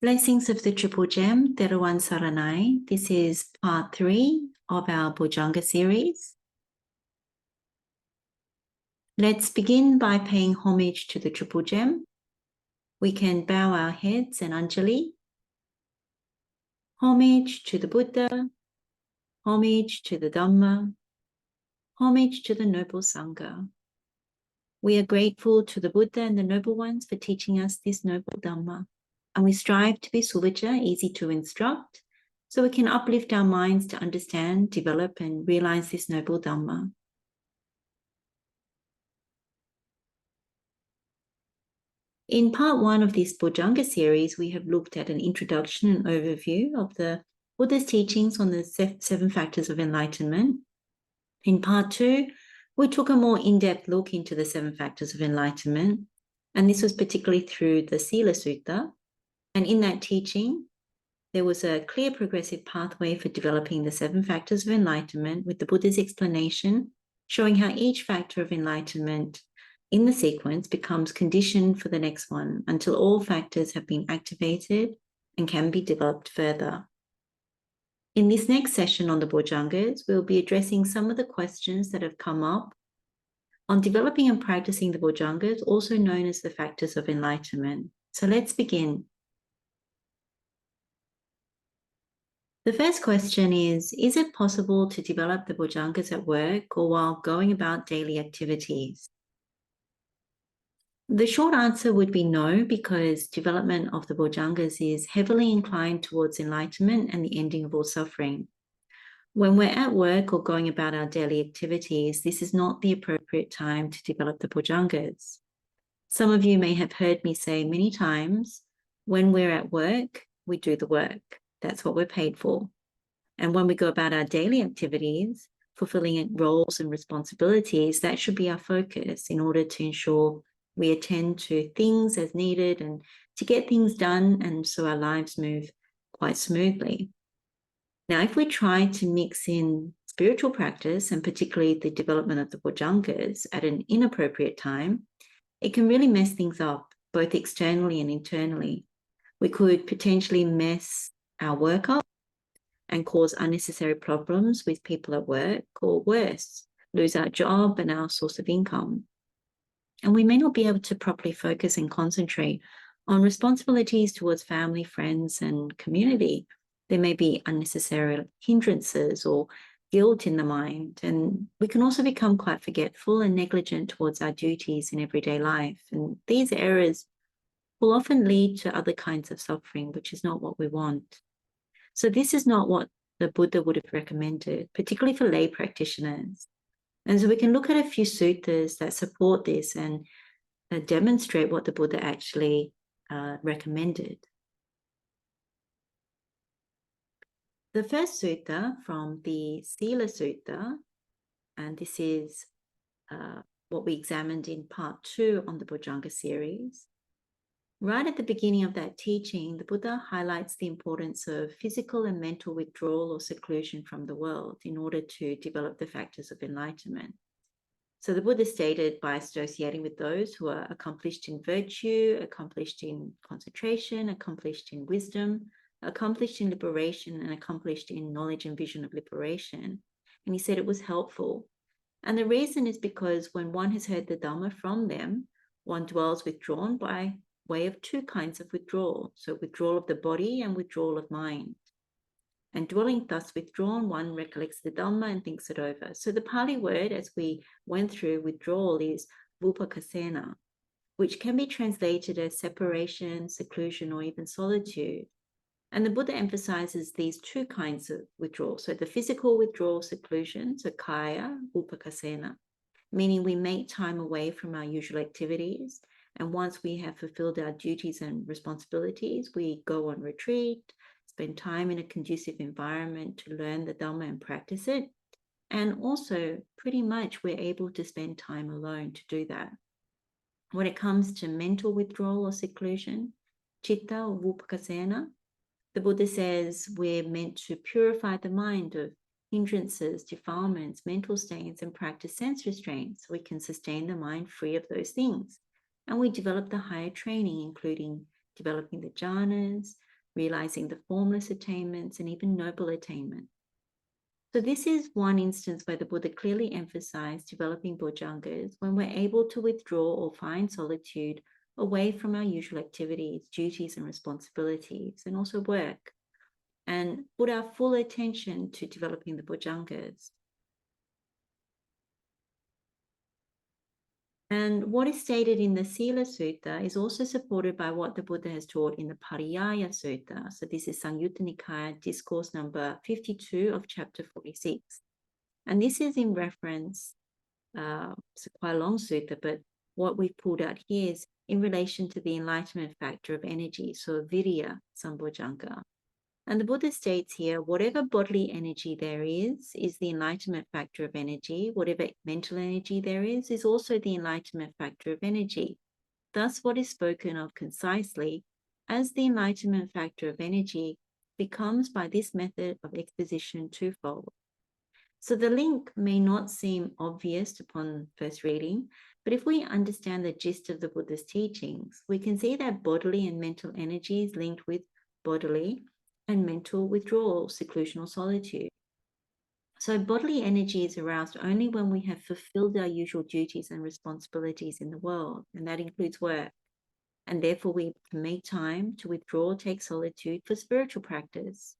Blessings of the Triple Gem, Teruwan Saranai. This is part 3 of our Bojjhaṅga series. Let's begin by paying homage to the Triple Gem. We can bow our heads and Anjali. Homage to the Buddha, homage to the Dhamma, homage to the Noble Sangha. We are grateful to the Buddha and the Noble Ones for teaching us this Noble Dhamma. And we strive to be sulvija, easy to instruct, so we can uplift our minds to understand, develop, and realize this noble Dhamma. In part 1 of this Bojjhaṅga series, we have looked at an introduction and overview of the Buddha's teachings on the 7 factors of enlightenment. In part 2, we took a more in-depth look into the 7 factors of enlightenment, and this was particularly through the Sīla Sutta. And in that teaching, there was a clear progressive pathway for developing the 7 factors of enlightenment, with the Buddha's explanation showing how each factor of enlightenment in the sequence becomes conditioned for the next one until all factors have been activated and can be developed further. In this next session on the Bojjhaṅgas, we'll be addressing some of the questions that have come up on developing and practicing the Bojjhaṅgas, also known as the factors of enlightenment. So let's begin. The first question is it possible to develop the Bojjhaṅgas at work or while going about daily activities? The short answer would be no, because development of the Bojjhaṅgas is heavily inclined towards enlightenment and the ending of all suffering. When we're at work or going about our daily activities, this is not the appropriate time to develop the Bojjhaṅgas. Some of you may have heard me say many times, when we're at work, we do the work. That's what we're paid for. And when we go about our daily activities, fulfilling roles and responsibilities, that should be our focus in order to ensure we attend to things as needed and to get things done, and so our lives move quite smoothly. Now, if we try to mix in spiritual practice, and particularly the development of the Bojjhaṅgas, at an inappropriate time, it can really mess things up, both externally and internally. We could potentially mess our work up and cause unnecessary problems with people at work, or worse, lose our job and our source of income. And we may not be able to properly focus and concentrate on responsibilities towards family, friends, and community. There may be unnecessary hindrances or guilt in the mind, and we can also become quite forgetful and negligent towards our duties in everyday life. And these errors will often lead to other kinds of suffering, which is not what we want. So this is not what the Buddha would have recommended, particularly for lay practitioners. And so we can look at a few suttas that support this and demonstrate what the Buddha actually recommended. The first sutta from the Sīla Sutta, and this is what we examined in part 2 on the Bojjhaṅga series. Right at the beginning of that teaching, the Buddha highlights the importance of physical and mental withdrawal or seclusion from the world in order to develop the factors of enlightenment. So the Buddha stated, by associating with those who are accomplished in virtue, accomplished in concentration, accomplished in wisdom, accomplished in liberation, and accomplished in knowledge and vision of liberation. And he said it was helpful. And the reason is because when one has heard the Dhamma from them, one dwells withdrawn by way of 2 kinds of withdrawal. So withdrawal of the body and withdrawal of mind. And dwelling thus withdrawn, one recollects the Dhamma and thinks it over. So the Pali word, as we went through withdrawal, is vupakasena, which can be translated as separation, seclusion, or even solitude. And the Buddha emphasizes these 2 kinds of withdrawal. So the physical withdrawal, seclusion, so kaya, vupakasena, meaning we make time away from our usual activities. And once we have fulfilled our duties and responsibilities, we go on retreat, spend time in a conducive environment to learn the Dhamma and practice it. And also, pretty much, we're able to spend time alone to do that. When it comes to mental withdrawal or seclusion, citta or vupakasena, the Buddha says we're meant to purify the mind of hindrances, defilements, mental stains, and practice sense restraints so we can sustain the mind free of those things. And we develop the higher training, including developing the jhanas, realizing the formless attainments, and even noble attainment. So this is one instance where the Buddha clearly emphasized developing Bojjhangas when we're able to withdraw or find solitude away from our usual activities, duties, and responsibilities, and also work, and put our full attention to developing the Bojjhangas. And what is stated in the Sīla Sutta is also supported by what the Buddha has taught in the Pariyāya Sutta. So this is Samyutta Nikaya, discourse number 52 of chapter 46. And this is in reference, it's quite a long sutta, but what we've pulled out here is in relation to the enlightenment factor of energy, so virya sambojjhanga. And the Buddha states here, whatever bodily energy there is the enlightenment factor of energy. Whatever mental energy there is also the enlightenment factor of energy. Thus, what is spoken of concisely as the enlightenment factor of energy becomes by this method of exposition twofold. So the link may not seem obvious upon first reading, but if we understand the gist of the Buddha's teachings, we can see that bodily and mental energy is linked with bodily and mental withdrawal, seclusion, or solitude. So bodily energy is aroused only when we have fulfilled our usual duties and responsibilities in the world, and that includes work. And therefore we can make time to withdraw, take solitude for spiritual practice.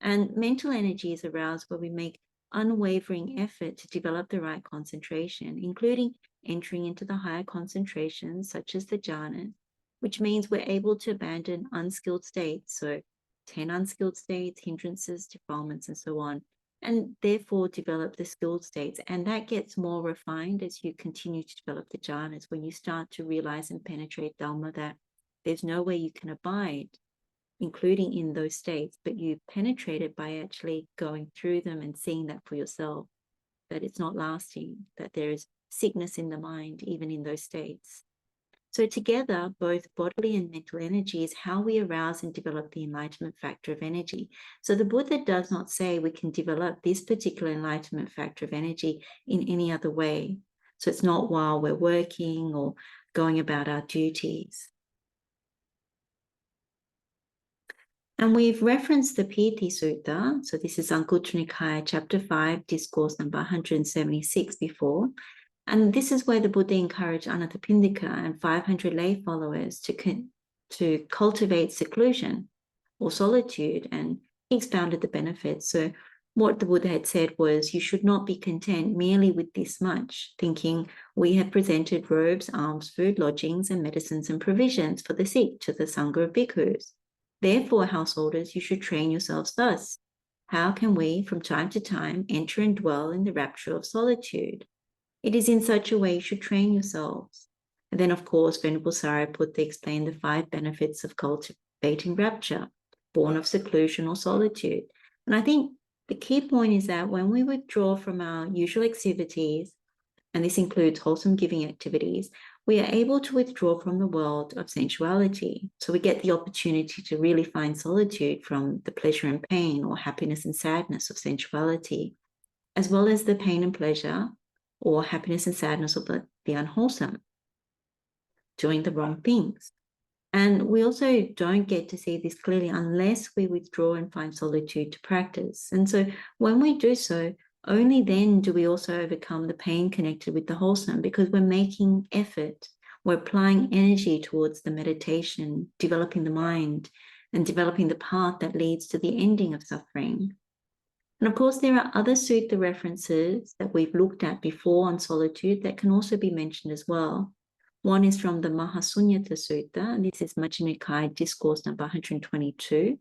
And mental energy is aroused where we make unwavering effort to develop the right concentration, including entering into the higher concentrations such as the jhanas, which means we're able to abandon unskilled states, so 10 unskilled states, hindrances, defilements, and so on, and therefore develop the skilled states. And that gets more refined as you continue to develop the jhanas, when you start to realize and penetrate Dhamma that there's no way you can abide, including in those states, but you penetrate it by actually going through them and seeing that for yourself, that it's not lasting, that there is sickness in the mind, even in those states. So together, both bodily and mental energy is how we arouse and develop the enlightenment factor of energy. So the Buddha does not say we can develop this particular enlightenment factor of energy in any other way. So it's not while we're working or going about our duties. And we've referenced the Pīti Sutta. So this is Anguttara Nikaya, chapter 5, discourse number 176 before. And this is where the Buddha encouraged Anathapindika and 500 lay followers to cultivate seclusion or solitude, and he expounded the benefits. So what the Buddha had said was, you should not be content merely with this much, thinking we have presented robes, alms, food, lodgings, and medicines and provisions for the sick to the Sangha of bhikkhus. Therefore, householders, you should train yourselves thus. How can we, from time to time, enter and dwell in the rapture of solitude? It is in such a way you should train yourselves. And then, of course, Venerable Sariputta explained the 5 benefits of cultivating rapture, born of seclusion or solitude. And I think the key point is that when we withdraw from our usual activities, and this includes wholesome giving activities, we are able to withdraw from the world of sensuality. So we get the opportunity to really find solitude from the pleasure and pain, or happiness and sadness of sensuality, as well as the pain and pleasure or happiness and sadness of the unwholesome, doing the wrong things. And we also don't get to see this clearly unless we withdraw and find solitude to practice. And so when we do so, only then do we also overcome the pain connected with the wholesome, because we're making effort, we're applying energy towards the meditation, developing the mind, and developing the path that leads to the ending of suffering. And of course, there are other sutta references that we've looked at before on solitude that can also be mentioned as well. One is from the Mahasunyata Sutta, and this is Majjhima Nikaya, discourse number 122.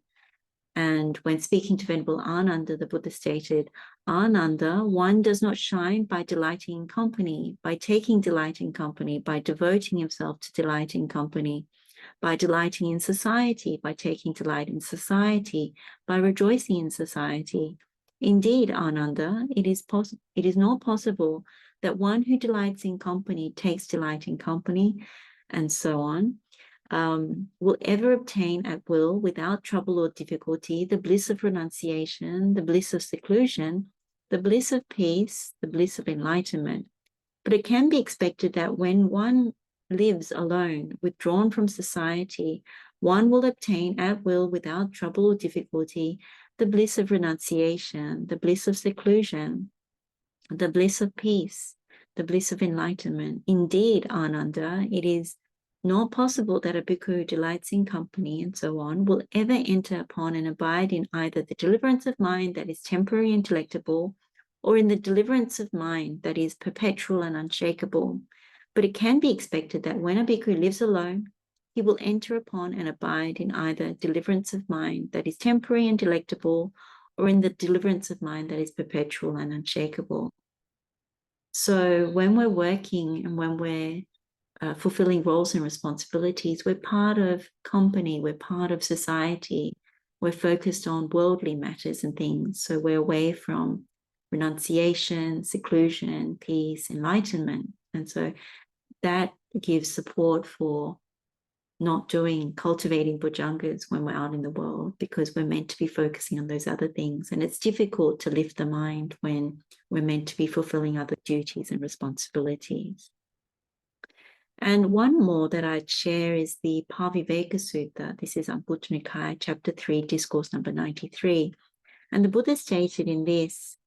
And when speaking to Venerable Ananda, the Buddha stated, Ananda, one does not shine by delighting in company, by taking delight in company, by devoting himself to delight in company, by delighting in society, by taking delight in society, by rejoicing in society. Indeed, Ananda, it is not possible that one who delights in company takes delight in company, and so on, will ever obtain at will, without trouble or difficulty, the bliss of renunciation, the bliss of seclusion, the bliss of peace, the bliss of enlightenment. But it can be expected that when one lives alone, withdrawn from society, one will obtain at will, without trouble or difficulty, the bliss of renunciation, the bliss of seclusion, the bliss of peace, the bliss of enlightenment. Indeed, Ananda, it is not possible that a bhikkhu who delights in company and so on will ever enter upon and abide in either the deliverance of mind that is temporary and delectable, or in the deliverance of mind that is perpetual and unshakable. But it can be expected that when a bhikkhu lives alone, he will enter upon and abide in either deliverance of mind that is temporary and delectable, or in the deliverance of mind that is perpetual and unshakable. So when we're working and when we're fulfilling roles and responsibilities, we're part of company, we're part of society, we're focused on worldly matters and things. So we're away from renunciation, seclusion, peace, enlightenment. And so that gives support for not cultivating bojjhangas when we're out in the world, because we're meant to be focusing on those other things. And it's difficult to lift the mind when we're meant to be fulfilling other duties and responsibilities. And one more that I'd share is the Pariyāya Sutta. This is Anguttara Nikaya, chapter 3, discourse number 93. And the Buddha stated in this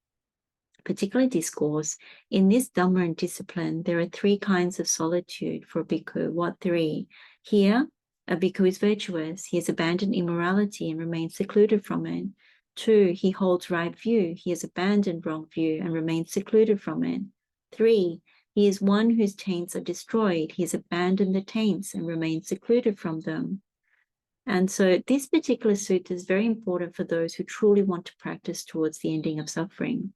particular discourse, in this Dhamma and discipline, there are 3 kinds of solitude for a bhikkhu. What 3? Here, a bhikkhu is virtuous. He has abandoned immorality and remains secluded from it. 2, he holds right view. He has abandoned wrong view and remains secluded from it. 3, he is one whose taints are destroyed. He has abandoned the taints and remains secluded from them. And so this particular sutta is very important for those who truly want to practice towards the ending of suffering.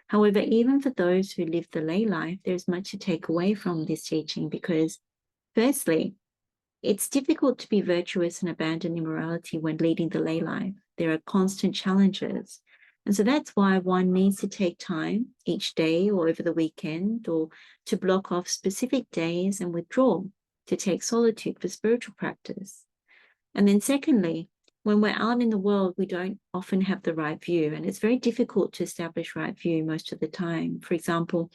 However, even for those who live the lay life, there's much to take away from this teaching, because firstly, it's difficult to be virtuous and abandon immorality when leading the lay life. There are constant challenges. And so that's why one needs to take time each day or over the weekend, or to block off specific days and withdraw to take solitude for spiritual practice. And then secondly, when we're out in the world, we don't often have the right view, and it's very difficult to establish right view most of the time. For example,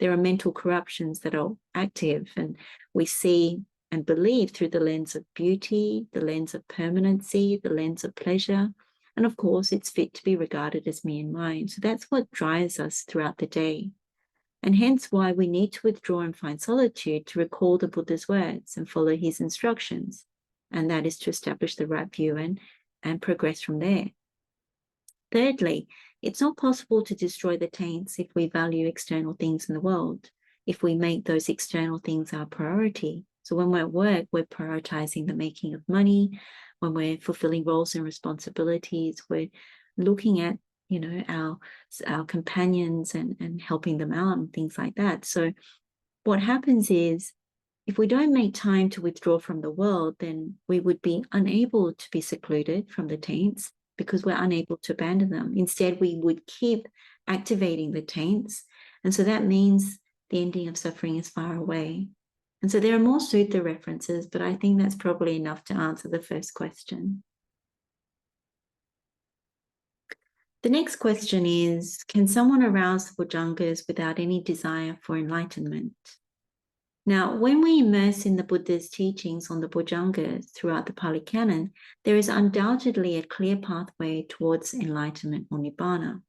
there are mental corruptions that are active, and we see and believe through the lens of beauty, the lens of permanency, the lens of pleasure. And of course, it's fit to be regarded as me and mine. So that's what drives us throughout the day. And hence why we need to withdraw and find solitude to recall the Buddha's words and follow his instructions. And that is to establish the right view and progress from there. Thirdly, it's not possible to destroy the taints if we value external things in the world, if we make those external things our priority. So when we're at work, we're prioritizing the making of money. When we're fulfilling roles and responsibilities, we're looking at, our companions and helping them out and things like that. So what happens is, if we don't make time to withdraw from the world, then we would be unable to be secluded from the taints because we're unable to abandon them. Instead, we would keep activating the taints. And so that means the ending of suffering is far away. And so there are more sutta references, but I think that's probably enough to answer the first question. The next question is, can someone arouse the Bojjhangas without any desire for enlightenment? Now, when we immerse in the Buddha's teachings on the Bojjhangas throughout the Pali Canon, there is undoubtedly a clear pathway towards enlightenment or nibbana.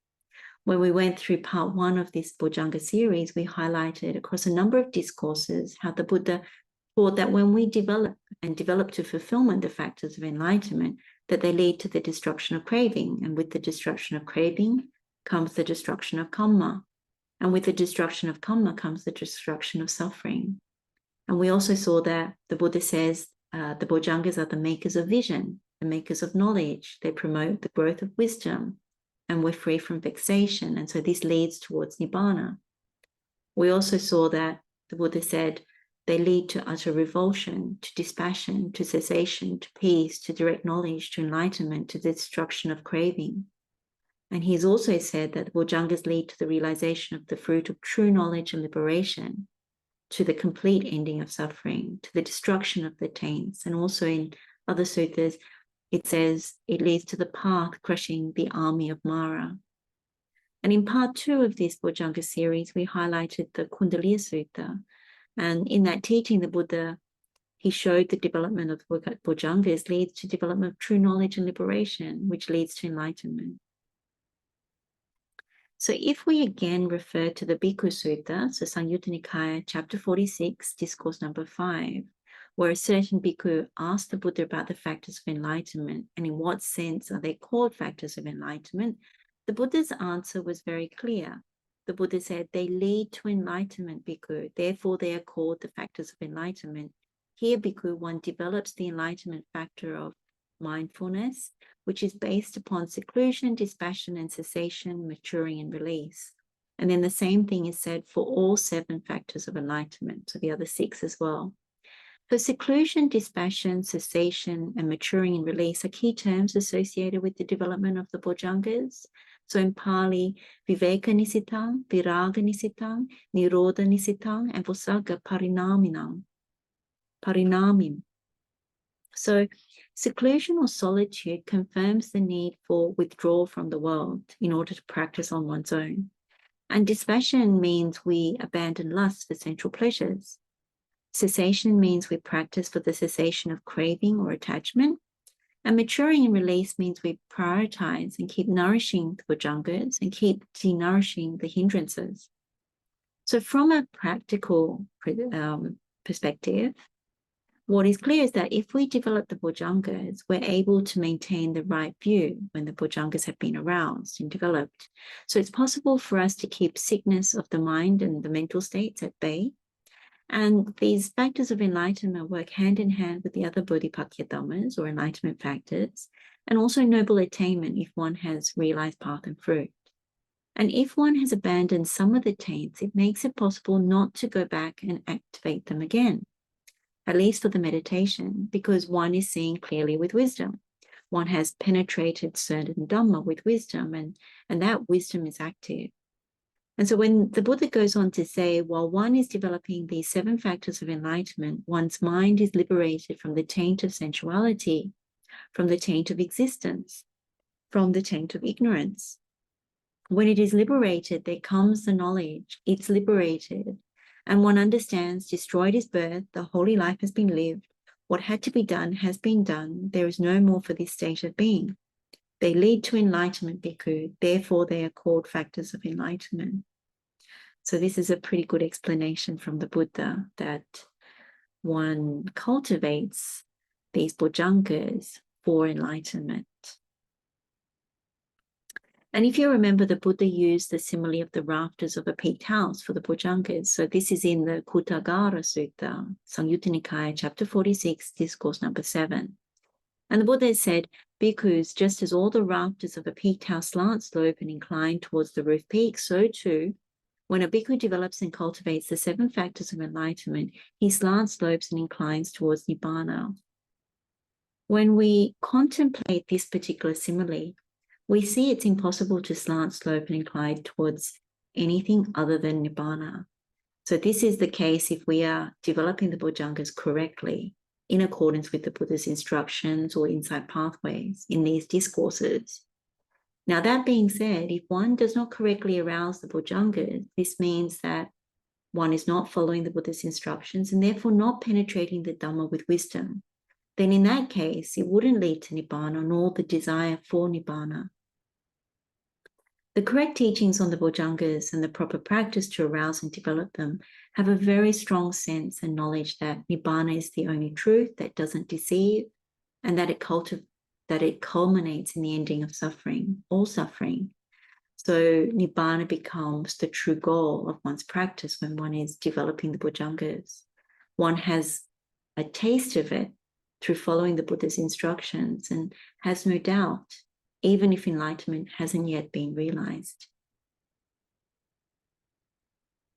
When we went through part 1 of this Bojjhaṅga series, we highlighted across a number of discourses how the Buddha taught that when we develop to fulfillment the factors of enlightenment, that they lead to the destruction of craving. And with the destruction of craving comes the destruction of kamma. And with the destruction of kamma comes the destruction of suffering. And we also saw that the Buddha says the Bojjhangas are the makers of vision, the makers of knowledge. They promote the growth of wisdom, and we're free from vexation. And so this leads towards nibbana. We also saw that the Buddha said they lead to utter revulsion, to dispassion, to cessation, to peace, to direct knowledge, to enlightenment, to the destruction of craving. And he's also said that the Bojjhangas lead to the realization of the fruit of true knowledge and liberation, to the complete ending of suffering, to the destruction of the taints. And also in other suttas, it says it leads to the path crushing the army of Mara. And in part 2 of this Bojjhaṅga series, we highlighted the Kundalini Sutta. And in that teaching, the Buddha, he showed the development of Bojjhangas leads to development of true knowledge and liberation, which leads to enlightenment. So if we again refer to the Bhikkhu Sutta, so Samyutta Nikaya, chapter 46, discourse number 5, where a certain bhikkhu asked the Buddha about the factors of enlightenment and in what sense are they called factors of enlightenment, the Buddha's answer was very clear. The Buddha said, they lead to enlightenment, bhikkhu, therefore they are called the factors of enlightenment. Here, bhikkhu, one develops the enlightenment factor of mindfulness, which is based upon seclusion, dispassion, and cessation, maturing, and release. And then the same thing is said for all 7 factors of enlightenment, so the other 6 as well. So seclusion, dispassion, cessation, and maturing and release are key terms associated with the development of the Bojjhangas. So in Pali, viveka nisitang, viraga nisitang, nirodha nisitang, and vosagga parinamim. So seclusion or solitude confirms the need for withdrawal from the world in order to practice on one's own. And dispassion means we abandon lust for sensual pleasures. Cessation means we practice for the cessation of craving or attachment. And maturing and release means we prioritize and keep nourishing the Bojjhangas and keep denourishing the hindrances. So from a practical perspective, what is clear is that if we develop the Bojjhangas, we're able to maintain the right view when the Bojjhangas have been aroused and developed. So it's possible for us to keep sickness of the mind and the mental states at bay. And these factors of enlightenment work hand in hand with the other Bodhipatya dhammas or enlightenment factors, and also noble attainment if one has realized path and fruit. And if one has abandoned some of the taints, it makes it possible not to go back and activate them again, at least for the meditation, because one is seeing clearly with wisdom. One has penetrated certain Dhamma with wisdom, and that wisdom is active. And so when the Buddha goes on to say, while one is developing these 7 factors of enlightenment, one's mind is liberated from the taint of sensuality, from the taint of existence, from the taint of ignorance. When it is liberated, there comes the knowledge, it's liberated. And one understands, destroyed is birth, the holy life has been lived, what had to be done has been done, there is no more for this state of being. They lead to enlightenment, bhikkhu, therefore they are called factors of enlightenment. So this is a pretty good explanation from the Buddha that one cultivates these Bojjhangas for enlightenment. And if you remember, the Buddha used the simile of the rafters of a peaked house for the Bojjhangas. So this is in the Kuttagara Sutta, Samyutta Nikaya, chapter 46, discourse number 7. And the Buddha said, bhikkhus, just as all the rafters of a peaked house slant slope and incline towards the roof peak, so too, when a bhikkhu develops and cultivates the 7 factors of enlightenment, he slant slopes and inclines towards Nibbana. When we contemplate this particular simile, we see it's impossible to slant slope and incline towards anything other than Nibbana. So this is the case if we are developing the Bojjhangas correctly, in accordance with the Buddha's instructions or insight pathways in these discourses. Now, that being said, if one does not correctly arouse the Bojjhangas, this means that one is not following the Buddha's instructions and therefore not penetrating the Dhamma with wisdom. Then in that case, it wouldn't lead to Nibbana nor the desire for Nibbana. The correct teachings on the Bojjhangas and the proper practice to arouse and develop them have a very strong sense and knowledge that Nibbana is the only truth that doesn't deceive, and that it culminates in the ending of suffering, all suffering. So Nibbana becomes the true goal of one's practice when one is developing the Bojjhangas. One has a taste of it through following the Buddha's instructions and has no doubt, even if enlightenment hasn't yet been realized.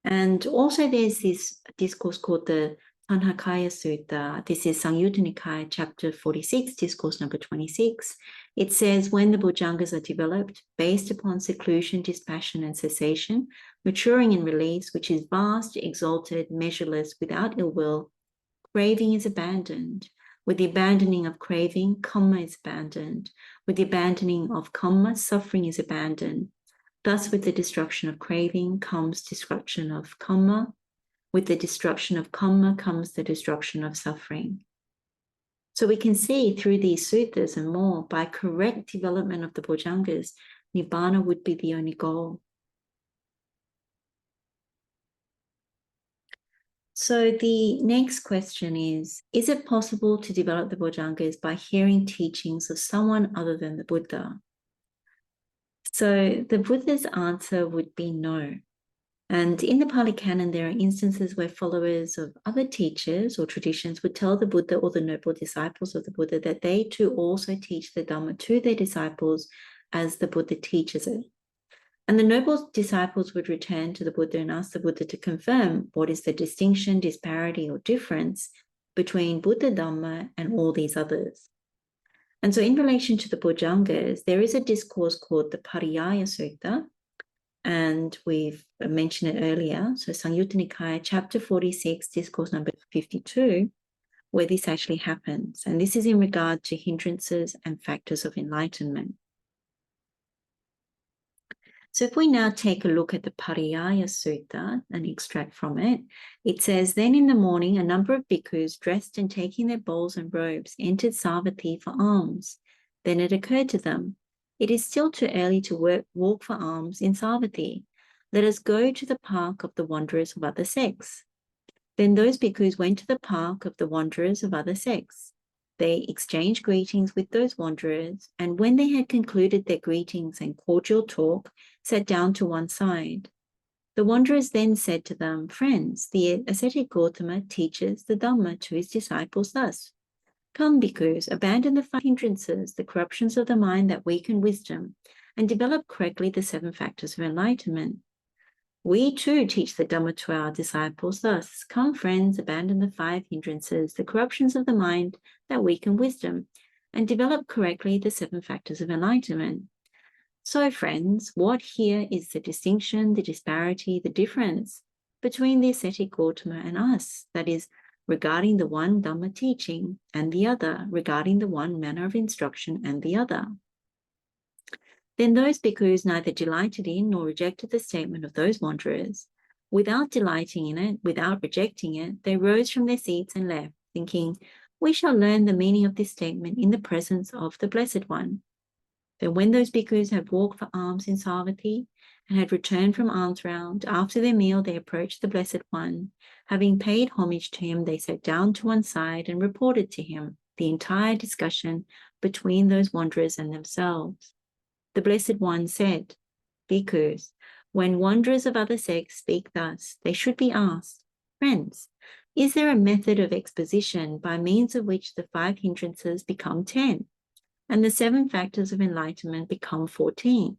And also there's this discourse called the Anhakaya Sutta. This is Samyutta Nikaya, chapter 46, discourse number 26. It says, when the Bojjhangas are developed, based upon seclusion, dispassion, and cessation, maturing and release, which is vast, exalted, measureless, without ill will, craving is abandoned. With the abandoning of craving, kamma is abandoned. With the abandoning of kamma, suffering is abandoned. Thus, with the destruction of craving comes destruction of kamma. With the destruction of karma comes the destruction of suffering. So we can see through these suttas and more, by correct development of the Bojjhangas, Nibbana would be the only goal. So the next question is it possible to develop the Bojjhangas by hearing teachings of someone other than the Buddha? So the Buddha's answer would be no. And in the Pali Canon, there are instances where followers of other teachers or traditions would tell the Buddha or the noble disciples of the Buddha that they too also teach the Dhamma to their disciples as the Buddha teaches it. And the noble disciples would return to the Buddha and ask the Buddha to confirm what is the distinction, disparity, or difference between Buddha Dhamma and all these others. And so in relation to the Bojjhangas, there is a discourse called the Pariyāya Sutta, and we've mentioned it earlier. So Samyutta Nikaya, chapter 46, discourse number 52, where this actually happens. And this is in regard to hindrances and factors of enlightenment. So if we now take a look at the Pariyāya Sutta, an extract from it, it says, then in the morning, a number of bhikkhus dressed and taking their bowls and robes entered Savatthi for alms. Then it occurred to them, it is still too early to walk for alms in Savatthi. Let us go to the park of the wanderers of other sects. Then those bhikkhus went to the park of the wanderers of other sects. They exchanged greetings with those wanderers, and when they had concluded their greetings and cordial talk, sat down to one side. The wanderers then said to them, friends, the ascetic Gautama teaches the Dhamma to his disciples thus. Come, bhikkhus, abandon the 5 hindrances, the corruptions of the mind that weaken wisdom, and develop correctly the 7 factors of enlightenment. We too teach the Dhamma to our disciples thus. Come, friends, abandon the 5 hindrances, the corruptions of the mind that weaken wisdom, and develop correctly the 7 factors of enlightenment. So, friends, what here is the distinction, the disparity, the difference between the ascetic Gautama and us, that is, regarding the one Dhamma teaching and the other, regarding the one manner of instruction and the other. Then those bhikkhus neither delighted in nor rejected the statement of those wanderers. Without delighting in it, without rejecting it, they rose from their seats and left, thinking, we shall learn the meaning of this statement in the presence of the Blessed One. Then when those bhikkhus had walked for alms in Savatthi and had returned from alms round, after their meal they approached the Blessed One. Having paid homage to him, they sat down to one side and reported to him the entire discussion between those wanderers and themselves. The Blessed One said, bhikkhus, when wanderers of other sects speak thus, they should be asked, friends, is there a method of exposition by means of which the 5 hindrances become 10, and the 7 factors of enlightenment become 14?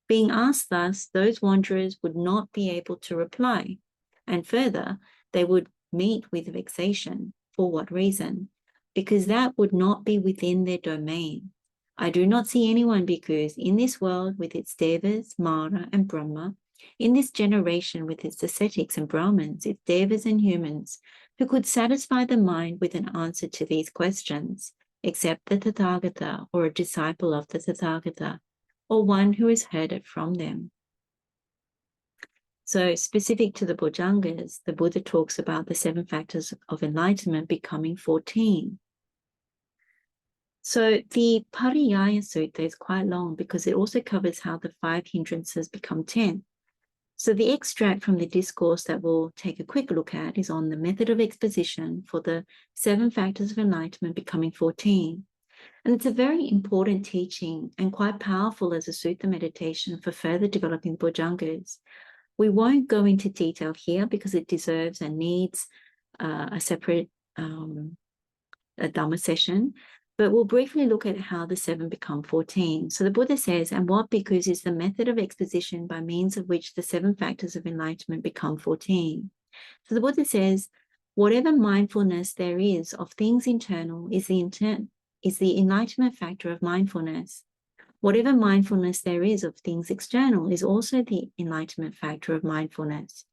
Being asked thus, those wanderers would not be able to reply, and further, they would meet with vexation. For what reason? Because that would not be within their domain. I do not see anyone, bhikkhus, in this world with its devas, mara, and brahma, in this generation with its ascetics and brahmins, its devas and humans, who could satisfy the mind with an answer to these questions, except the Tathagata or a disciple of the Tathagata, or one who has heard it from them. So specific to the Bojjhangas, the Buddha talks about the 7 factors of enlightenment becoming 14. So the Pariyāya Sutta is quite long because it also covers how the 5 hindrances become 10. So the extract from the discourse that we'll take a quick look at is on the method of exposition for the 7 factors of enlightenment becoming 14. And it's a very important teaching and quite powerful as a sutta meditation for further developing Bojjhangas. We won't go into detail here because it deserves and needs a separate a Dhamma session, but we'll briefly look at how the 7 become 14. So the Buddha says, and what bhikkhus is the method of exposition by means of which the 7 factors of enlightenment become 14. So the Buddha says, whatever mindfulness there is of things internal is the enlightenment factor of mindfulness. Whatever mindfulness there is of things external is also the enlightenment factor of mindfulness.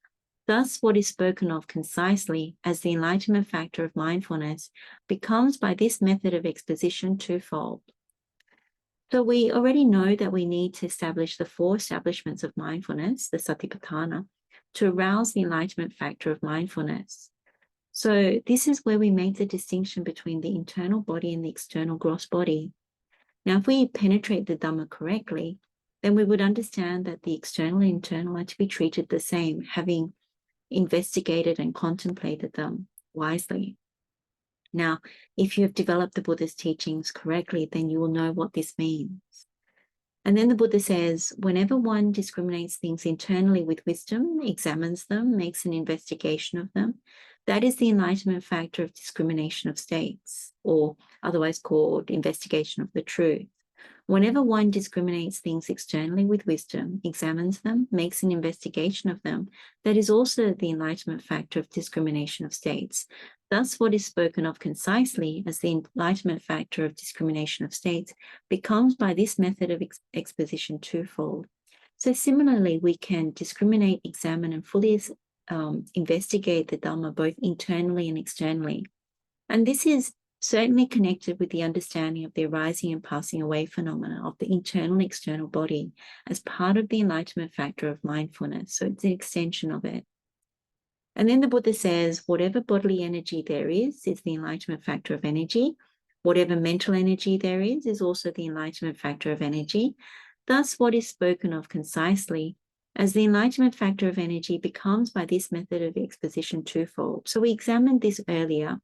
Thus, what is spoken of concisely as the enlightenment factor of mindfulness becomes by this method of exposition twofold. So we already know that we need to establish the 4 establishments of mindfulness, the Satipatthana, to arouse the enlightenment factor of mindfulness. So this is where we make the distinction between the internal body and the external gross body. Now, if we penetrate the Dhamma correctly, then we would understand that the external and internal are to be treated the same, having investigated and contemplated them wisely. Now, if you have developed the Buddha's teachings correctly, then you will know what this means. And then the Buddha says, whenever one discriminates things internally with wisdom, examines them, makes an investigation of them, that is the enlightenment factor of discrimination of states, or otherwise called investigation of the truth. Whenever one discriminates things externally with wisdom, examines them, makes an investigation of them, that is also the enlightenment factor of discrimination of states. Thus, what is spoken of concisely as the enlightenment factor of discrimination of states becomes by this method of exposition twofold. So similarly, we can discriminate, examine, and fully investigate the Dhamma both internally and externally. And this is certainly connected with the understanding of the arising and passing away phenomena of the internal and external body as part of the enlightenment factor of mindfulness. So it's an extension of it. And then the Buddha says, whatever bodily energy there is the enlightenment factor of energy. Whatever mental energy there is also the enlightenment factor of energy. Thus, what is spoken of concisely as the enlightenment factor of energy becomes by this method of exposition twofold. So we examined this earlier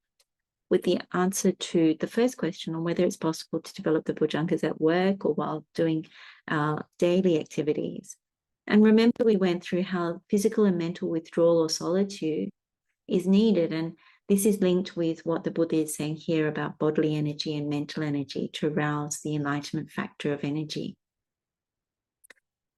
with the answer to the first question on whether it's possible to develop the bojjhangas at work or while doing our daily activities. And remember, we went through how physical and mental withdrawal or solitude is needed. And this is linked with what the Buddha is saying here about bodily energy and mental energy to arouse the enlightenment factor of energy.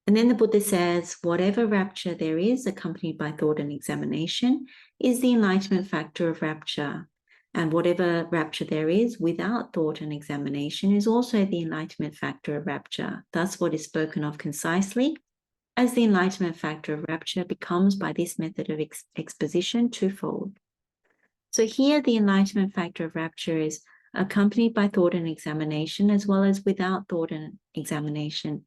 And then the Buddha says, whatever rapture there is accompanied by thought and examination is the enlightenment factor of rapture. And whatever rapture there is without thought and examination is also the enlightenment factor of rapture. Thus, what is spoken of concisely as the enlightenment factor of rapture becomes by this method of exposition twofold. So here the enlightenment factor of rapture is accompanied by thought and examination as well as without thought and examination.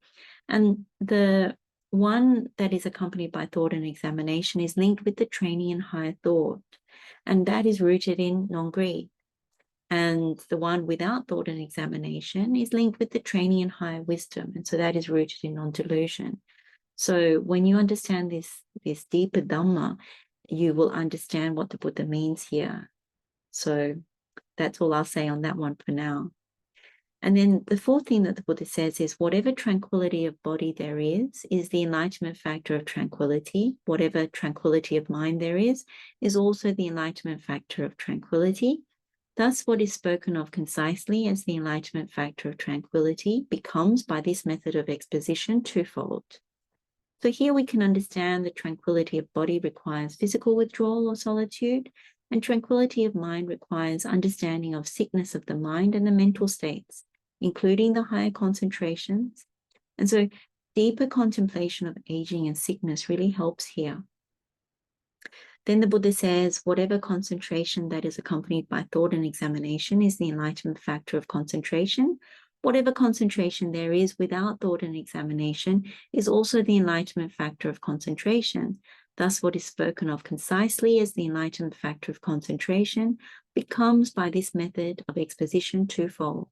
And the one that is accompanied by thought and examination is linked with the training in higher thought. And that is rooted in non-greed. And the one without thought and examination is linked with the training in higher wisdom. And so that is rooted in non-delusion. So when you understand this deeper Dhamma, you will understand what the Buddha means here. So that's all I'll say on that one for now. And then the fourth thing that the Buddha says is whatever tranquility of body there is the enlightenment factor of tranquility. Whatever tranquility of mind there is also the enlightenment factor of tranquility. Thus, what is spoken of concisely as the enlightenment factor of tranquility becomes by this method of exposition twofold. So here we can understand that tranquility of body requires physical withdrawal or solitude, and tranquility of mind requires understanding of sickness of the mind and the mental states, including the higher concentrations. And so deeper contemplation of aging and sickness really helps here. Then the Buddha says, whatever concentration that is accompanied by thought and examination is the enlightenment factor of concentration. Whatever concentration there is without thought and examination is also the enlightenment factor of concentration. Thus, what is spoken of concisely as the enlightenment factor of concentration becomes by this method of exposition twofold.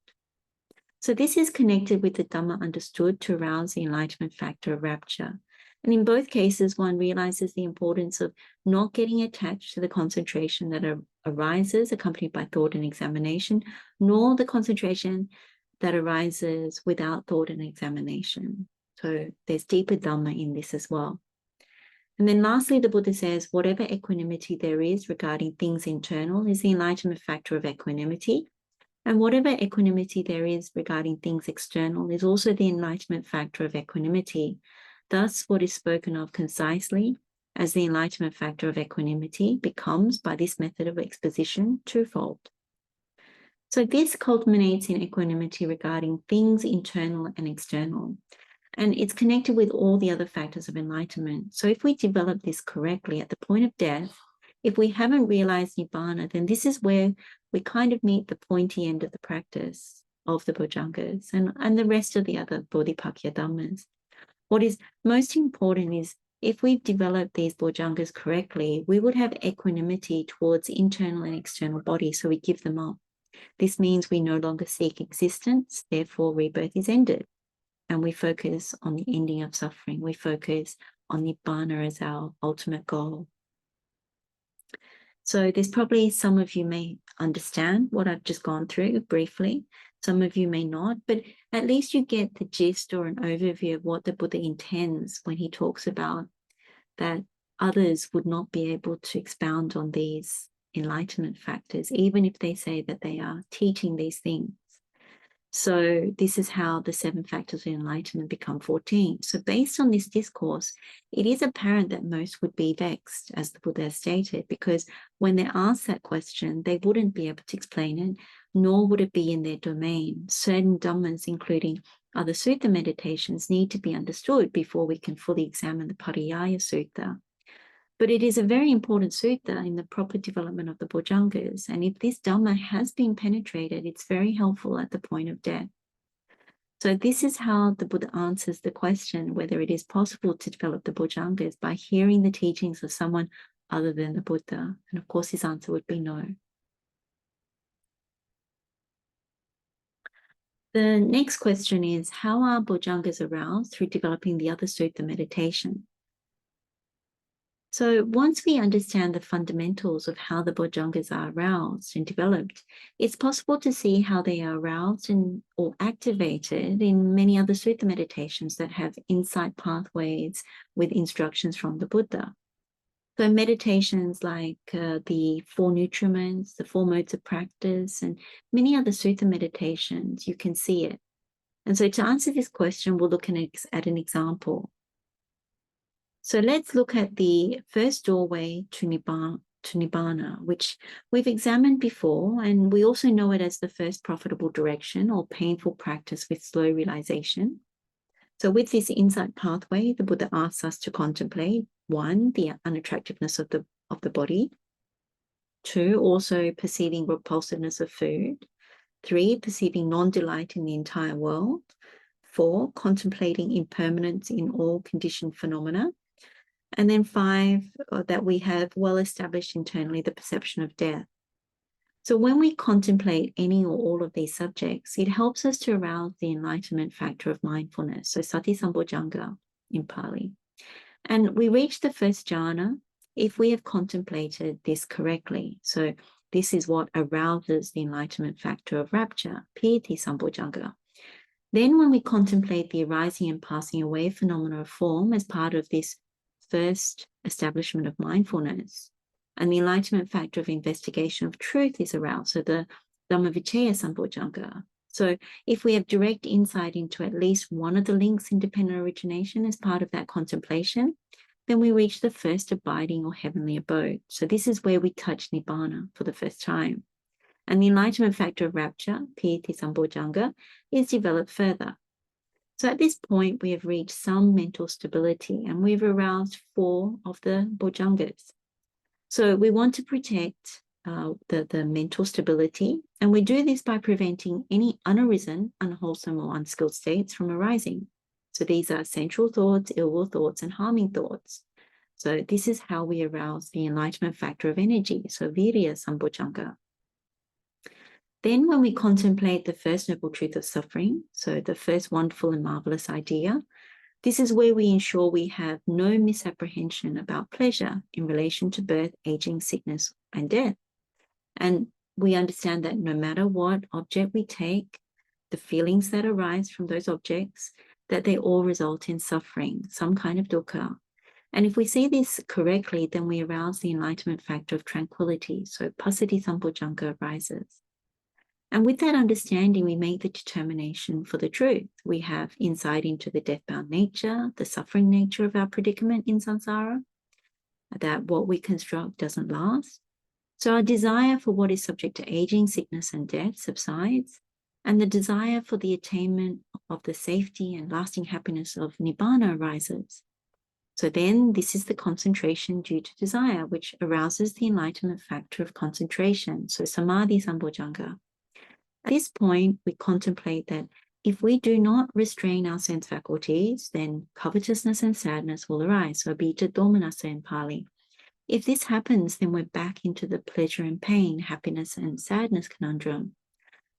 So this is connected with the Dhamma understood to arouse the enlightenment factor of rapture. And in both cases, one realizes the importance of not getting attached to the concentration that arises accompanied by thought and examination, nor the concentration that arises without thought and examination. So there's deeper Dhamma in this as well. And then lastly, the Buddha says, whatever equanimity there is regarding things internal is the enlightenment factor of equanimity. And whatever equanimity there is regarding things external is also the enlightenment factor of equanimity. Thus, what is spoken of concisely as the enlightenment factor of equanimity becomes by this method of exposition twofold. So this culminates in equanimity regarding things internal and external. And it's connected with all the other factors of enlightenment. So if we develop this correctly at the point of death, if we haven't realized Nibbana, then this is where we kind of meet the pointy end of the practice of the Bojjhangas and the rest of the other Bodhipakya Dhammas. What is most important is if we've developed these Bojjhangas correctly, we would have equanimity towards internal and external bodies, so we give them up. This means we no longer seek existence, therefore rebirth is ended. And we focus on the ending of suffering. We focus on Nibbana as our ultimate goal. So there's probably some of you may understand what I've just gone through briefly. Some of you may not, but at least you get the gist or an overview of what the Buddha intends when he talks about that others would not be able to expound on these enlightenment factors, even if they say that they are teaching these things. So this is how the 7 factors of enlightenment become 14. So based on this discourse, it is apparent that most would be vexed, as the Buddha stated, because when they're asked that question, they wouldn't be able to explain it, nor would it be in their domain. Certain dhammas, including other sutta meditations, need to be understood before we can fully examine the Pariyāya Sutta. But it is a very important sutta in the proper development of the Bojjhangas. And if this Dhamma has been penetrated, it's very helpful at the point of death. So this is how the Buddha answers the question whether it is possible to develop the Bojjhangas by hearing the teachings of someone other than the Buddha. And of course, his answer would be no. The next question is, how are Bojjhangas aroused through developing the other sutta meditation? So once we understand the fundamentals of how the Bojjhangas are aroused and developed, it's possible to see how they are aroused or activated in many other sutta meditations that have insight pathways with instructions from the Buddha. So meditations like the 4 nutriments, the 4 modes of practice, and many other sutta meditations, you can see it. And so to answer this question, we'll look at an example. So let's look at the first doorway to Nibbana, which we've examined before, and we also know it as the first profitable direction or painful practice with slow realization. So with this insight pathway, the Buddha asks us to contemplate 1, the unattractiveness of the body, 2, also perceiving repulsiveness of food, 3, perceiving non-delight in the entire world, 4, contemplating impermanence in all conditioned phenomena, and then 5, that we have well established internally the perception of death. So when we contemplate any or all of these subjects, it helps us to arouse the enlightenment factor of mindfulness, so sati sambojjhanga in Pali. And we reach the first jhana if we have contemplated this correctly. So this is what arouses the enlightenment factor of rapture, Pīti Sambojjhanga. Then when we contemplate the arising and passing away phenomena of form as part of this first establishment of mindfulness, and the enlightenment factor of investigation of truth is aroused, so the Dhammavicaya Sambojjhanga. So if we have direct insight into at least one of the links in dependent origination as part of that contemplation, then we reach the first abiding or heavenly abode. So this is where we touch Nibbana for the first time. And the enlightenment factor of rapture, Pīti Sambojjhanga, is developed further. So at this point, we have reached some mental stability and we've aroused 4 of the Bojjhangas. So we want to protect the mental stability, and we do this by preventing any unarisen, unwholesome or unskilled states from arising. So these are sensual thoughts, ill will thoughts, and harming thoughts. So this is how we arouse the enlightenment factor of energy, so Virya Sambojjhanga. Then when we contemplate the first noble truth of suffering, so the first wonderful and marvelous idea, this is where we ensure we have no misapprehension about pleasure in relation to birth, aging, sickness, and death. And we understand that no matter what object we take, the feelings that arise from those objects, that they all result in suffering, some kind of dukkha. And if we see this correctly, then we arouse the enlightenment factor of tranquility. So Passaddhi Sambojjhanga arises. And with that understanding, we make the determination for the truth. We have insight into the death-bound nature, the suffering nature of our predicament in samsara, that what we construct doesn't last. So our desire for what is subject to aging, sickness, and death subsides, and the desire for the attainment of the safety and lasting happiness of Nibbana arises. So then this is the concentration due to desire, which arouses the enlightenment factor of concentration, so Samadhi Sambojjhanga. At this point, we contemplate that if we do not restrain our sense faculties, then covetousness and sadness will arise. So Abhita Domanassa in Pali. If this happens, then we're back into the pleasure and pain, happiness and sadness conundrum.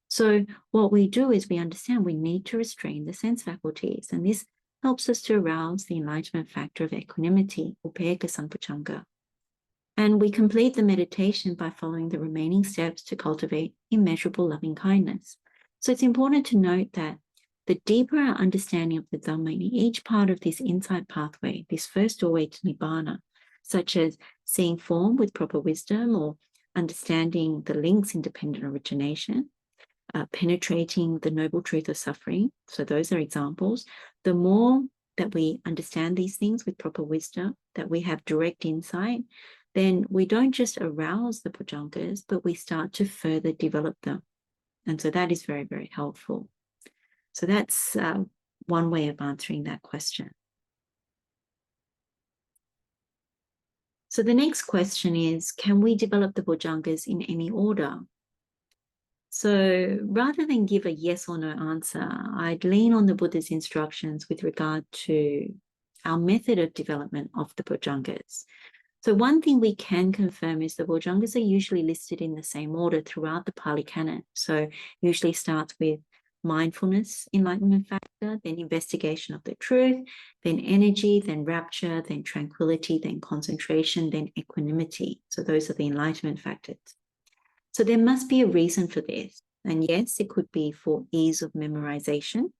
So what we do is we understand we need to restrain the sense faculties, and this helps us to arouse the enlightenment factor of equanimity, Upekkha Sampajjhanga. And we complete the meditation by following the remaining steps to cultivate immeasurable loving kindness. So it's important to note that the deeper our understanding of the Dhamma in each part of this insight pathway, this first doorway to Nibbana, such as seeing form with proper wisdom or understanding the link's independent origination, penetrating the noble truth of suffering. So those are examples. The more that we understand these things with proper wisdom, that we have direct insight, then we don't just arouse the bojjhangas, but we start to further develop them. And so that is very, very helpful. So that's one way of answering that question. So the next question is, can we develop the bojjhangas in any order? So rather than give a yes or no answer, I'd lean on the Buddha's instructions with regard to our method of development of the bojjhangas. So one thing we can confirm is the bojjhangas are usually listed in the same order throughout the Pali Canon. So usually starts with mindfulness, enlightenment factor, then investigation of the truth, then energy, then rapture, then tranquility, then concentration, then equanimity. So those are the enlightenment factors. So there must be a reason for this. And yes, it could be for ease of memorization,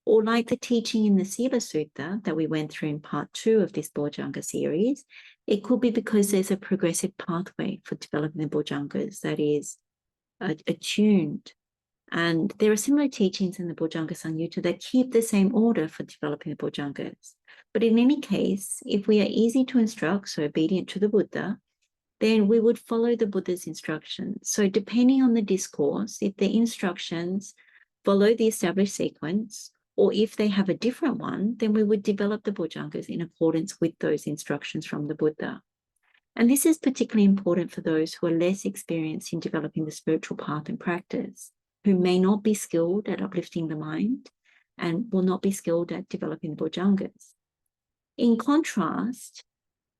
or like the teaching in the Sīla Sutta that we went through in part 2 of this Bojjhanga series, it could be because there's a progressive pathway for developing the bojjhangas that is attuned. And there are similar teachings in the Bojjhanga Samyutta that keep the same order for developing the bojjhangas. But in any case, if we are easy to instruct, so obedient to the Buddha, then we would follow the Buddha's instructions. So depending on the discourse, if the instructions follow the established sequence, or if they have a different one, then we would develop the bojjhangas in accordance with those instructions from the Buddha. And this is particularly important for those who are less experienced in developing the spiritual path and practice, who may not be skilled at uplifting the mind and will not be skilled at developing the bojjhangas. In contrast,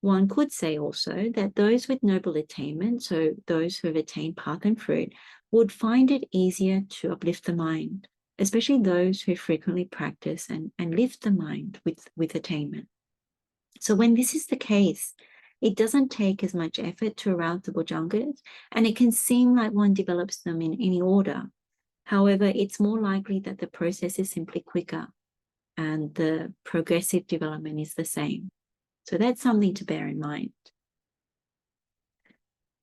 one could say also that those with noble attainment, so those who have attained path and fruit, would find it easier to uplift the mind, especially those who frequently practice and lift the mind with attainment. So when this is the case, it doesn't take as much effort to arouse the bojjhangas, and it can seem like one develops them in any order. However, it's more likely that the process is simply quicker and the progressive development is the same. So that's something to bear in mind.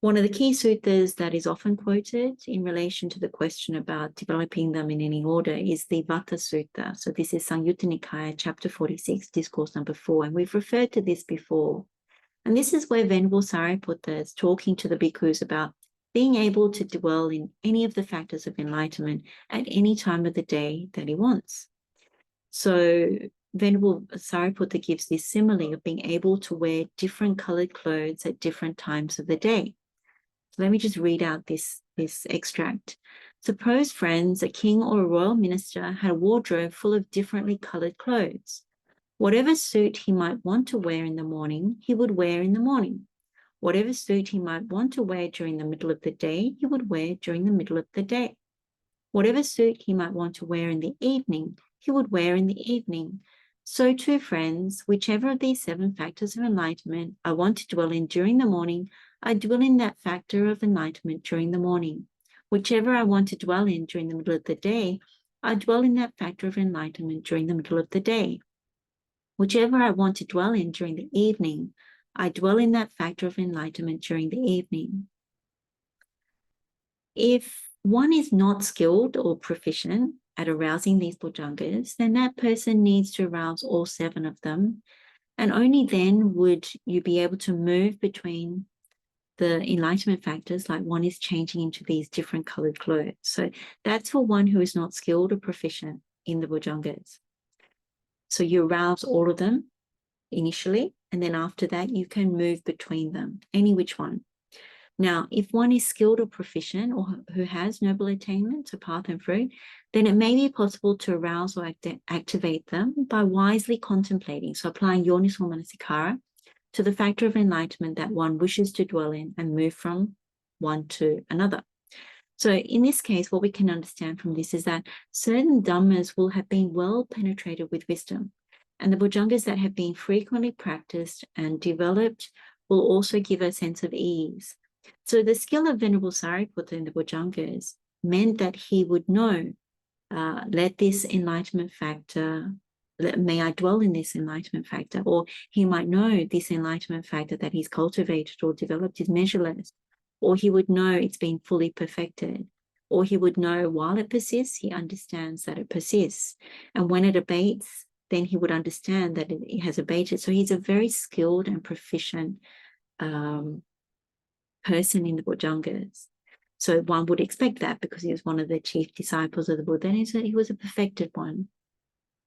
One of the key suttas that is often quoted in relation to the question about developing them in any order is the Vatasuta. So this is Samyutta Nikaya, chapter 46, discourse number 4. And we've referred to this before. And this is where Venerable Sariputta is talking to the bhikkhus about being able to dwell in any of the factors of enlightenment at any time of the day that he wants. So Venerable Sariputta gives this simile of being able to wear different colored clothes at different times of the day. So let me just read out this extract. Suppose, friends, a king or a royal minister had a wardrobe full of differently colored clothes. Whatever suit he might want to wear in the morning, he would wear in the morning. Whatever suit he might want to wear during the middle of the day, he would wear during the middle of the day. Whatever suit he might want to wear in the evening, he would wear in the evening. So too, friends, whichever of these 7 factors of enlightenment I want to dwell in during the morning, I dwell in that factor of enlightenment during the morning. Whichever I want to dwell in during the middle of the day, I dwell in that factor of enlightenment during the middle of the day. Whichever I want to dwell in during the evening, I dwell in that factor of enlightenment during the evening. If one is not skilled or proficient at arousing these bojjhangas, then that person needs to arouse all 7 of them. And only then would you be able to move between the enlightenment factors, like one is changing into these different colored clothes. So that's for one who is not skilled or proficient in the bojjhangas. So you arouse all of them initially, and then after that you can move between them, any which one. Now, if one is skilled or proficient or who has noble attainment, so path and fruit, then it may be possible to arouse or activate them by wisely contemplating, so applying yoniso manasikara to the factor of enlightenment that one wishes to dwell in and move from one to another. So in this case, what we can understand from this is that certain dhammas will have been well penetrated with wisdom, and the bojjhangas that have been frequently practiced and developed will also give a sense of ease. So the skill of Venerable Sariputta in the Bojjhangas meant that he would know, let this enlightenment factor, may I dwell in this enlightenment factor, or he might know this enlightenment factor that he's cultivated or developed is measureless, or he would know it's been fully perfected, or he would know while it persists, he understands that it persists, and when it abates, then he would understand that it has abated. So he's a very skilled and proficient person in the Bojjhangas. So one would expect that because he was one of the chief disciples of the Buddha, and he was a perfected one.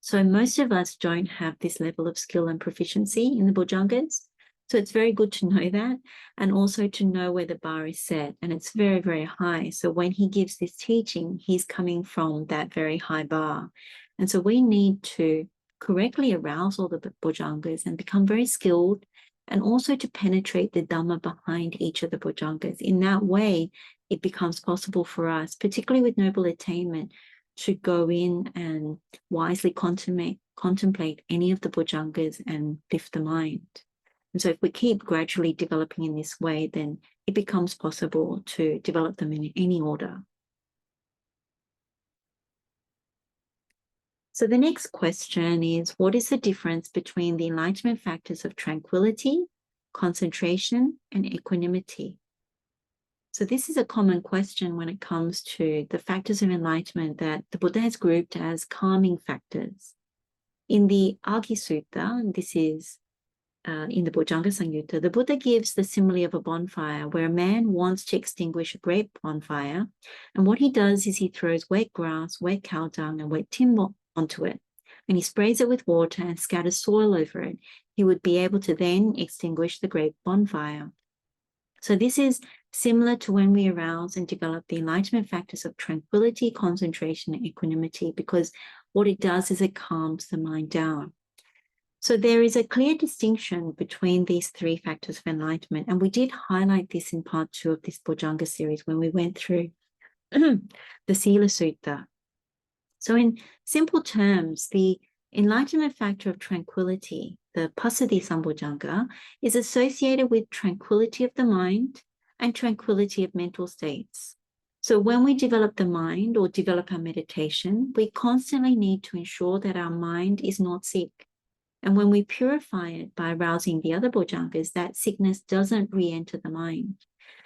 So most of us don't have this level of skill and proficiency in the Bojjhangas. So it's very good to know that, and also to know where the bar is set, and it's very, very high. So when he gives this teaching, he's coming from that very high bar. And so we need to correctly arouse all the Bojjhangas and become very skilled, and also to penetrate the Dhamma behind each of the Bojjhangas. In that way, it becomes possible for us, particularly with noble attainment, to go in and wisely contemplate any of the Bojjhangas and lift the mind. And so if we keep gradually developing in this way, then it becomes possible to develop them in any order. So the next question is, what is the difference between the enlightenment factors of tranquility, concentration, and equanimity? So this is a common question when it comes to the factors of enlightenment that the Buddha has grouped as calming factors. In the Āgī Sutta, and this is in the Bojjhanga Samyutta, the Buddha gives the simile of a bonfire where a man wants to extinguish a great bonfire. And what he does is he throws wet grass, wet cow dung, and wet timber onto it, and he sprays it with water and scatters soil over it. He would be able to then extinguish the great bonfire. So this is similar to when we arouse and develop the enlightenment factors of tranquility, concentration, and equanimity, because what it does is it calms the mind down. So there is a clear distinction between these three factors of enlightenment, and we did highlight this in part 2 of this Bojjhanga series when we went through the Sīla Sutta. So in simple terms, the enlightenment factor of tranquility, the Passaddhi Sambojjhanga, is associated with tranquility of the mind and tranquility of mental states. So when we develop the mind or develop our meditation, we constantly need to ensure that our mind is not sick. And when we purify it by arousing the other Bojjhangas, that sickness doesn't re-enter the mind.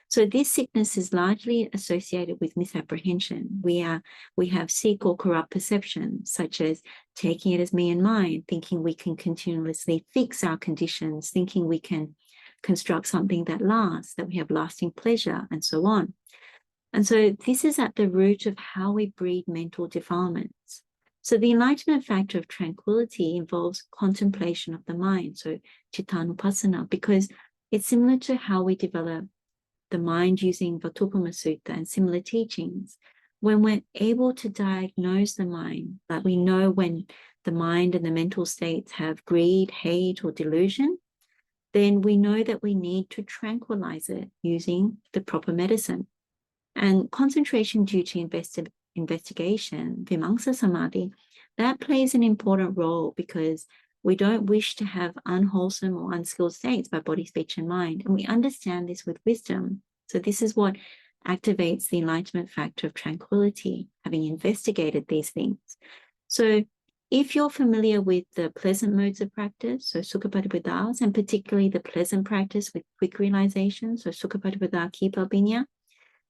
So this sickness is largely associated with misapprehension. We have sick or corrupt perceptions, such as taking it as me and mine, thinking we can continuously fix our conditions, thinking we can construct something that lasts, that we have lasting pleasure, and so on. And so this is at the root of how we breed mental defilements. So the enlightenment factor of tranquility involves contemplation of the mind, so cittanupassana, because it's similar to how we develop the mind using Vatasuta Sutta and similar teachings. When we're able to diagnose the mind, like we know when the mind and the mental states have greed, hate, or delusion, then we know that we need to tranquilize it using the proper medicine. And concentration due to investigation, vimamsa samadhi, that plays an important role because we don't wish to have unwholesome or unskilled states by body, speech, and mind. And we understand this with wisdom. So this is what activates the enlightenment factor of tranquility, having investigated these things. So if you're familiar with the pleasant modes of practice, so sukhapaṭipada, and particularly the pleasant practice with quick realization, so sukhapaṭipada kipabhinya,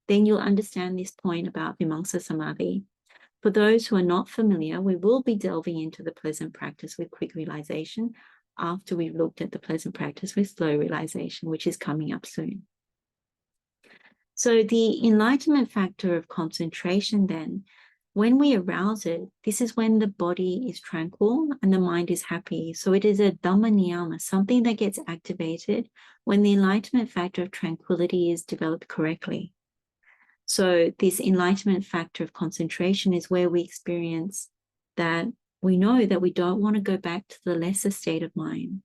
then you'll understand this point about vimamsa samadhi. For those who are not familiar, we will be delving into the pleasant practice with quick realization after we've looked at the pleasant practice with slow realization, which is coming up soon. So the enlightenment factor of concentration then When we arouse it, this is when the body is tranquil and the mind is happy. So it is a Dhamma niyama, something that gets activated when the enlightenment factor of tranquility is developed correctly. So this enlightenment factor of concentration is where we experience that we know that we don't want to go back to the lesser state of mind,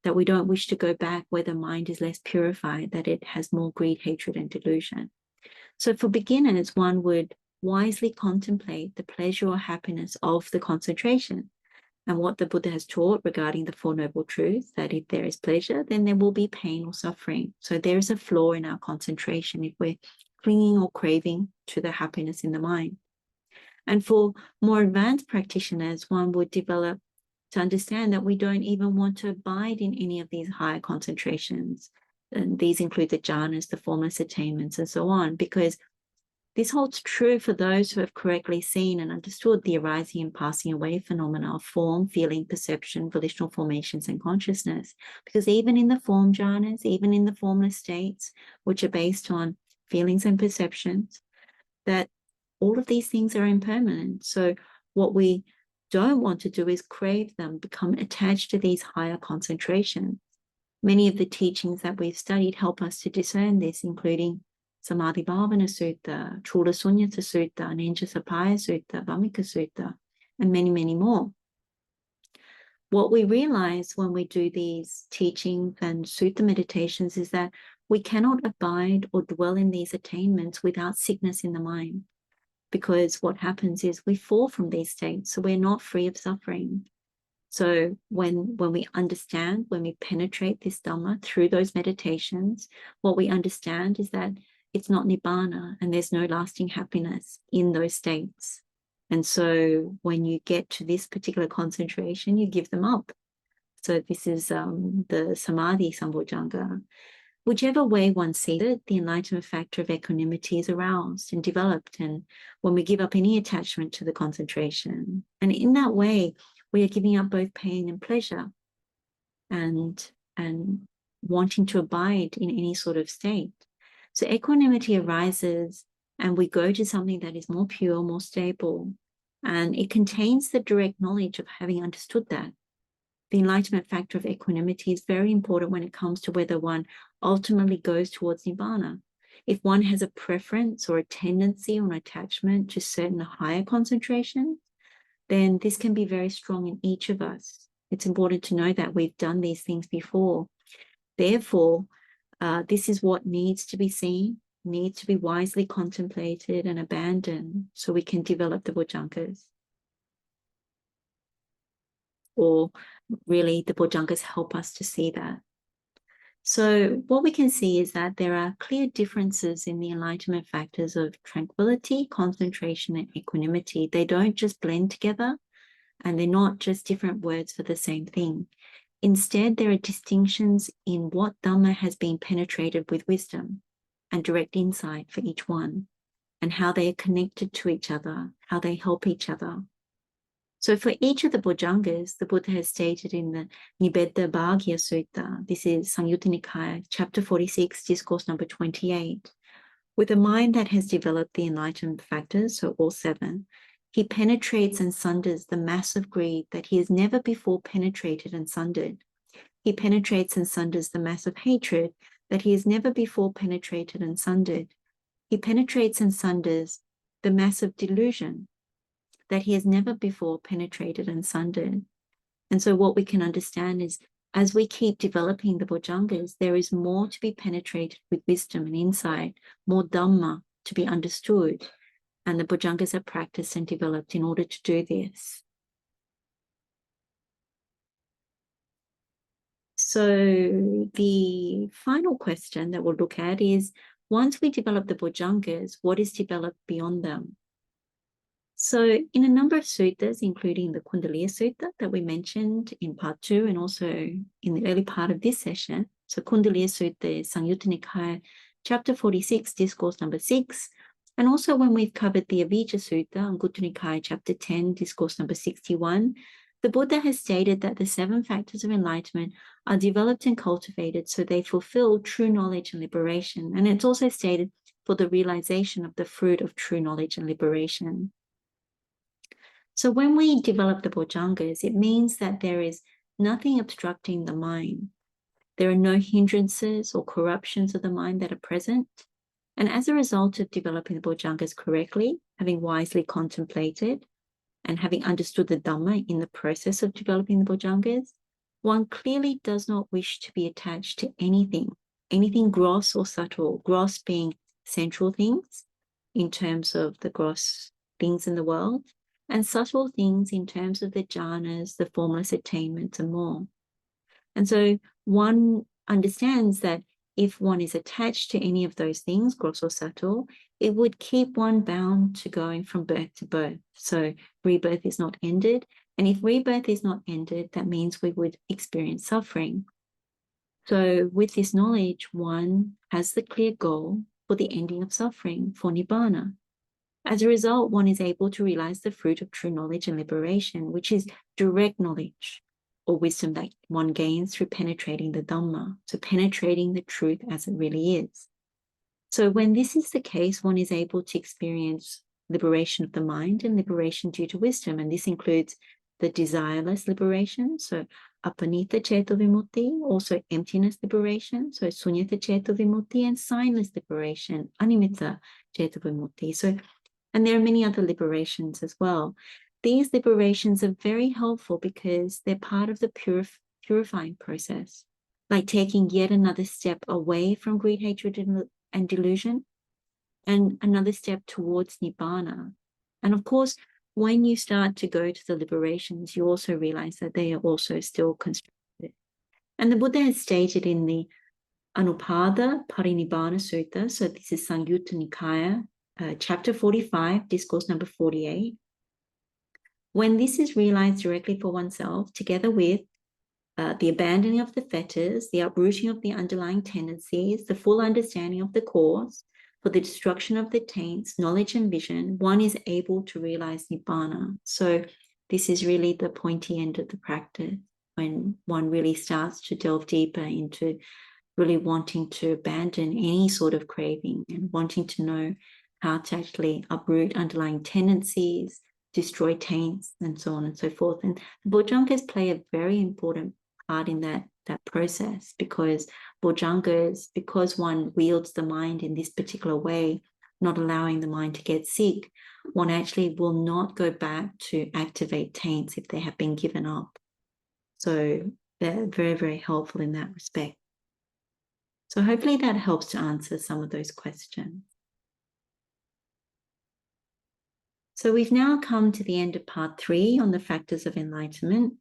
that we don't wish to go back where the mind is less purified, that it has more greed, hatred, and delusion. So for beginners, one would wisely contemplate the pleasure or happiness of the concentration and what the Buddha has taught regarding the Four Noble Truths, that if there is pleasure, then there will be pain or suffering. So there is a flaw in our concentration if we're clinging or craving to the happiness in the mind. And for more advanced practitioners, one would develop to understand that we don't even want to abide in any of these higher concentrations. And these include the jhanas, the formless attainments, and so on, because this holds true for those who have correctly seen and understood the arising and passing away phenomena of form, feeling, perception, volitional formations, and consciousness. Because even in the form jhanas, even in the formless states, which are based on feelings and perceptions, that all of these things are impermanent. So what we don't want to do is crave them, become attached to these higher concentrations. Many of the teachings that we've studied help us to discern this, including Samadhi Bhavana Sutta, Chula Sunyata Sutta, Ninja Sapaya Sutta, Vamika Sutta, and many, many more. What we realize when we do these teachings and sutta meditations is that we cannot abide or dwell in these attainments without sickness in the mind, because what happens is we fall from these states, so we're not free of suffering. So when we understand, when we penetrate this Dhamma through those meditations, what we understand is that it's not Nibbana and there's no lasting happiness in those states. And so when you get to this particular concentration, you give them up. So this is the Samadhi Sambojjhanga. Whichever way one sees it, the enlightenment factor of equanimity is aroused and developed. And when we give up any attachment to the concentration, and in that way, we are giving up both pain and pleasure and wanting to abide in any sort of state. So equanimity arises and we go to something that is more pure, more stable, and it contains the direct knowledge of having understood that. The enlightenment factor of equanimity is very important when it comes to whether one ultimately goes towards Nibbana. If one has a preference or a tendency or an attachment to certain higher concentrations, then this can be very strong in each of us. It's important to know that we've done these things before. Therefore, this is what needs to be seen, needs to be wisely contemplated and abandoned so we can develop the Bojjhangas. Or really, the Bojjhangas help us to see that. So what we can see is that there are clear differences in the enlightenment factors of tranquility, concentration, and equanimity. They don't just blend together, and they're not just different words for the same thing. Instead, there are distinctions in what Dhamma has been penetrated with wisdom and direct insight for each one, and how they are connected to each other, how they help each other. So for each of the Bojjhangas, the Buddha has stated in the Nibbeda Bhagya Sutta, this is Samyutta Nikaya, chapter 46, discourse number 28, with a mind that has developed the enlightenment factors, so all 7, he penetrates and sunders the mass of greed that he has never before penetrated and sundered. He penetrates and sunders the mass of hatred that he has never before penetrated and sundered. He penetrates and sunders the mass of delusion that he has never before penetrated and sundered. And so what we can understand is, as we keep developing the Bojjhangas, there is more to be penetrated with wisdom and insight, more Dhamma to be understood. And the Bojjhangas are practiced and developed in order to do this. So the final question that we'll look at is, once we develop the Bojjhangas, what is developed beyond them? So in a number of suttas, including the Kundalini Sutta that we mentioned in part 2 and also in the early part of this session, so Kundalini Sutta is Samyutta Nikaya, chapter 46, discourse number 6, and also when we've covered the Avijja Sutta, Anguttara Nikaya, chapter 10, discourse number 61, the Buddha has stated that the 7 factors of enlightenment are developed and cultivated so they fulfill true knowledge and liberation. And it's also stated for the realization of the fruit of true knowledge and liberation. So when we develop the Bojjhangas, it means that there is nothing obstructing the mind. There are no hindrances or corruptions of the mind that are present. And as a result of developing the Bojjhangas correctly, having wisely contemplated, and having understood the Dhamma in the process of developing the Bojjhangas, one clearly does not wish to be attached to anything gross or subtle, gross being central things in terms of the gross things in the world, and subtle things in terms of the jhanas, the formless attainments, and more. And so one understands that if one is attached to any of those things, gross or subtle, it would keep one bound to going from birth to birth. So rebirth is not ended. And if rebirth is not ended, that means we would experience suffering. So with this knowledge, one has the clear goal for the ending of suffering, for Nibbana. As a result, one is able to realize the fruit of true knowledge and liberation, which is direct knowledge or wisdom that one gains through penetrating the Dhamma, so penetrating the truth as it really is. So when this is the case, one is able to experience liberation of the mind and liberation due to wisdom, and this includes the desireless liberation, so apanita ceto vimutti, also emptiness liberation, so sunyata ceto vimutti, and signless liberation, animitta ceto vimutti. So, and there are many other liberations as well. These liberations are very helpful because they're part of the purifying process, like taking yet another step away from greed, hatred, and delusion, and another step towards Nibbana. And of course, when you start to go to the liberations, you also realize that they are also still constructed. And the Buddha has stated in the Anupada Parinibbana Sutta, so this is Samyutta Nikaya, chapter 45, discourse number 48. When this is realized directly for oneself, together with the abandoning of the fetters, the uprooting of the underlying tendencies, the full understanding of the cause, for the destruction of the taints, knowledge and vision, one is able to realize Nibbana. So this is really the pointy end of the practice, when one really starts to delve deeper into really wanting to abandon any sort of craving and wanting to know how to actually uproot underlying tendencies, destroy taints, and so on and so forth. And the Bojjhangas play a very important part in that process, because Bojjhangas, because one wields the mind in this particular way, not allowing the mind to get sick, one actually will not go back to activate taints if they have been given up. So they're very, very helpful in that respect. So hopefully that helps to answer some of those questions. So we've now come to the end of part 3 on the factors of enlightenment,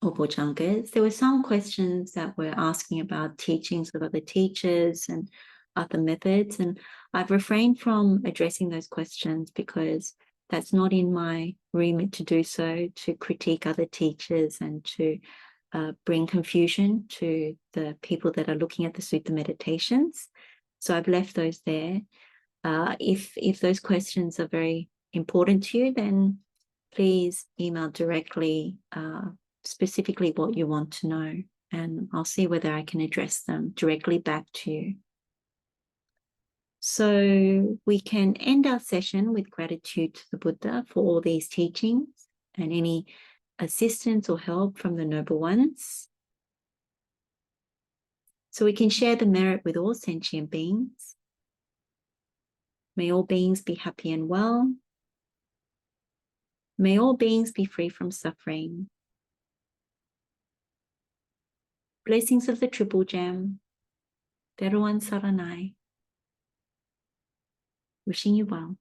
or Bojjhangas. There were some questions that were asking about teachings of other teachers and other methods, and I've refrained from addressing those questions because that's not in my remit to do so, to critique other teachers and to bring confusion to the people that are looking at the sutta meditations. So I've left those there. If those questions are very important to you, then please email directly specifically what you want to know, and I'll see whether I can address them directly back to you. So we can end our session with gratitude to the Buddha for all these teachings and any assistance or help from the Noble Ones. So we can share the merit with all sentient beings. May all beings be happy and well. May all beings be free from suffering. Blessings of the Triple Gem. Teruan Saranai. Wishing you well.